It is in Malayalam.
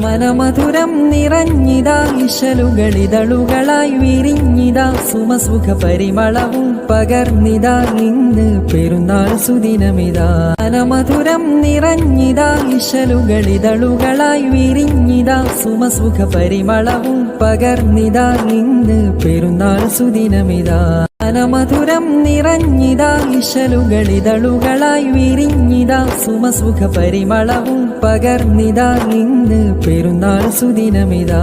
മനമധുരം നിറഞ്ഞിതാ ഇശലുകളിതളുകളായി വിരിഞ്ഞിതാ സുമസുഖ പരിമളവും പകർന്നിതാ ഇന്ന് പെരുന്നാൾ സുദിനമിതാ. മനമധുരം നിറഞ്ഞിതാ ഇശലുകളിതളുകളായി വിരിഞ്ഞിതാ സുമസുഖ പരിമളവും പകർന്നിതാ ഇന്ന് പെരുന്നാൾ സുദിനമിതാ. മനമധുരം നിറഞ്ഞിതാ ഇശലുകളിതളുകളായി വിരിഞ്ഞിതാ സുമസുഖ പരിമളവും പകർന്നിതാ ഇന്ന് പെരുന്നാൾ സുദിനമിതാ.